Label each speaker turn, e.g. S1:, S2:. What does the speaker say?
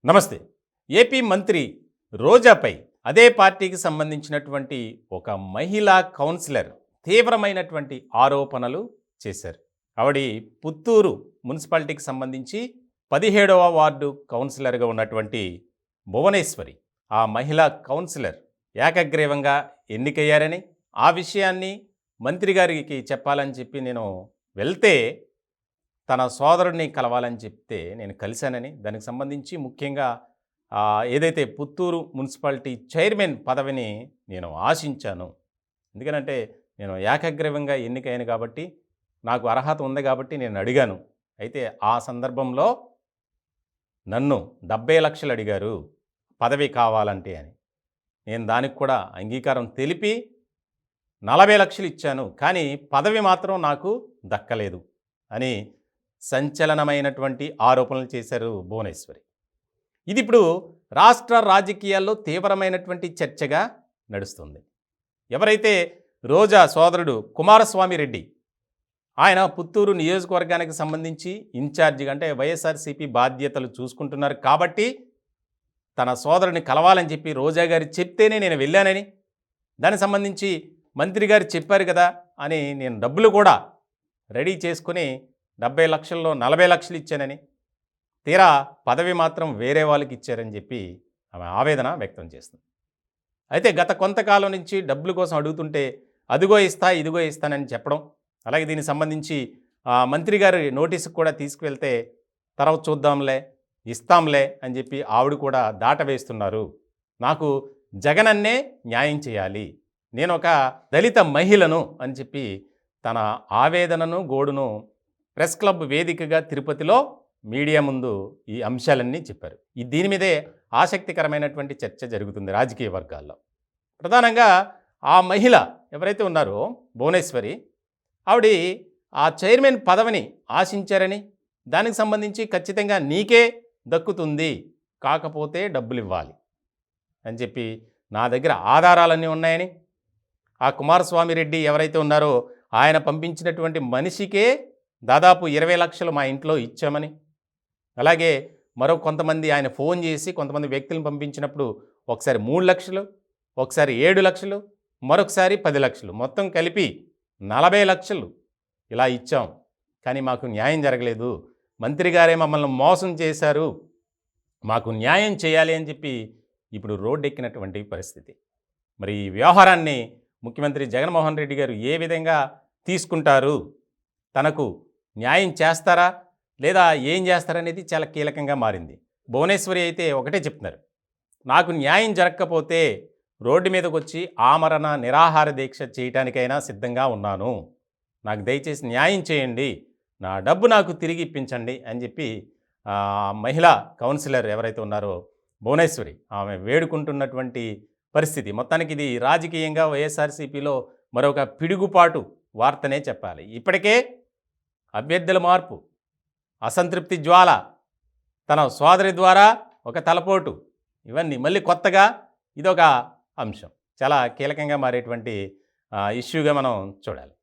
S1: నమస్తే. ఏపీ మంత్రి రోజాపై అదే పార్టీకి సంబంధించినటువంటి ఒక మహిళా కౌన్సిలర్ తీవ్రమైనటువంటి ఆరోపణలు చేశారు. ఆవిడ పుత్తూరు మున్సిపాలిటీకి సంబంధించి 17వ వార్డు కౌన్సిలర్గా ఉన్నటువంటి భువనేశ్వరి, ఆ మహిళా కౌన్సిలర్ ఏకగ్రీవంగా ఎన్నికయ్యారని, ఆ విషయాన్ని మంత్రి గారికి చెప్పాలని చెప్పి నేను వెళ్తే తన సోదరుడిని కలవాలని చెప్తే నేను కలిశానని, దానికి సంబంధించి ముఖ్యంగా ఏదైతే పుత్తూరు మున్సిపాలిటీ చైర్మన్ పదవిని నేను ఆశించాను. ఎందుకనంటే నేను ఏకగ్రీవంగా ఎన్నికయ్యాను కాబట్టి, నాకు అర్హత ఉంది కాబట్టి నేను అడిగాను. అయితే ఆ సందర్భంలో నన్ను 70 లక్షలు అడిగారు పదవి కావాలంటే అని. నేను దానికి కూడా అంగీకారం తెలిపి 40 లక్షలు ఇచ్చాను, కానీ పదవి మాత్రం నాకు దక్కలేదు అని సంచలనమైనటువంటి ఆరోపణలు చేశారు భువనేశ్వరి. ఇది ఇప్పుడు రాష్ట్ర రాజకీయాల్లో తీవ్రమైనటువంటి చర్చగా నడుస్తుంది. ఎవరైతే రోజా సోదరుడు కుమారస్వామి రెడ్డి, ఆయన పుత్తూరు నియోజకవర్గానికి సంబంధించి ఇన్ఛార్జిగా అంటే వైఎస్ఆర్సీపీ బాధ్యతలు చూసుకుంటున్నారు కాబట్టి తన సోదరుని కలవాలని చెప్పి రోజా గారు చెప్తేనే నేను వెళ్ళానని, దానికి సంబంధించి మంత్రి గారు చెప్పారు కదా అని నేను డబ్బులు కూడా రెడీ చేసుకుని 70 లక్షల్లో 40 లక్షలు ఇచ్చానని, తీరా పదవి మాత్రం వేరే వాళ్ళకి ఇచ్చారని చెప్పి ఆమె ఆవేదన వ్యక్తం చేస్తుంది. అయితే గత కొంతకాలం నుంచి డబ్బుల కోసం అడుగుతుంటే అదిగో ఇస్తా ఇదిగో ఇస్తానని చెప్పడం, అలాగే దీనికి సంబంధించి మంత్రి గారి నోటీసుకు కూడా తీసుకువెళ్తే తర్వాత చూద్దాంలే ఇస్తాంలే అని చెప్పి ఆవిడ కూడా దాట వేస్తున్నారు. నాకు జగనన్నే న్యాయం చేయాలి, నేను ఒక దళిత మహిళను అని చెప్పి తన ఆవేదనను గోడును ప్రెస్ క్లబ్ వేదికగా తిరుపతిలో మీడియా ముందు ఈ అంశాలన్నీ చెప్పారు. దీని మీదే ఆసక్తికరమైనటువంటి చర్చ జరుగుతుంది రాజకీయ వర్గాల్లో. ప్రధానంగా ఆ మహిళ ఎవరైతే ఉన్నారో భువనేశ్వరి, ఆవిడ ఆ చైర్మన్ పదవిని ఆశించారని, దానికి సంబంధించి ఖచ్చితంగా నీకే దక్కుతుంది, కాకపోతే డబ్బులు ఇవ్వాలి అని చెప్పి నా దగ్గర ఆధారాలన్నీ ఉన్నాయని, ఆ కుమారస్వామి రెడ్డి ఎవరైతే ఉన్నారో ఆయన పంపించినటువంటి మనిషికే దాదాపు 20 లక్షలు మా ఇంట్లో ఇచ్చామని, అలాగే మరో కొంతమంది ఆయన ఫోన్ చేసి కొంతమంది వ్యక్తులను పంపించినప్పుడు ఒకసారి 3 లక్షలు, ఒకసారి 7 లక్షలు, మరొకసారి 10 లక్షలు, మొత్తం కలిపి 40 లక్షలు ఇలా ఇచ్చాం, కానీ మాకు న్యాయం జరగలేదు, మంత్రి గారే మమ్మల్ని మోసం చేశారు, మాకు న్యాయం చేయాలి అని చెప్పి ఇప్పుడు రోడ్డెక్కినటువంటి పరిస్థితి. మరి ఈ వ్యవహారాన్ని ముఖ్యమంత్రి జగన్మోహన్ రెడ్డి గారు ఏ విధంగా తీసుకుంటారు, తనకు న్యాయం చేస్తారా లేదా ఏం చేస్తారనేది చాలా కీలకంగా మారింది. భువనేశ్వరి అయితే ఒకటే చెప్తున్నారు, నాకు న్యాయం జరగకపోతే రోడ్డు మీదకి వచ్చి ఆమరణ నిరాహార దీక్ష చేయటానికైనా సిద్ధంగా ఉన్నాను, నాకు దయచేసి న్యాయం చేయండి, నా డబ్బు నాకు తిరిగి ఇప్పించండి అని చెప్పి మహిళా కౌన్సిలర్ ఎవరైతే ఉన్నారో భువనేశ్వరి ఆమె వేడుకుంటున్నటువంటి పరిస్థితి. మొత్తానికి ఇది రాజకీయంగా వైఎస్ఆర్సీపీలో మరొక పిడుగుపాటు వార్తనే చెప్పాలి. ఇప్పటికే అభ్యర్థుల మార్పు, అసంతృప్తి జ్వాల, తన సోదరి ద్వారా ఒక తలపోటు, ఇవన్నీ మళ్ళీ కొత్తగా ఇదొక అంశం. చాలా కీలకంగా మారేటువంటి ఇష్యూగా మనం చూడాలి.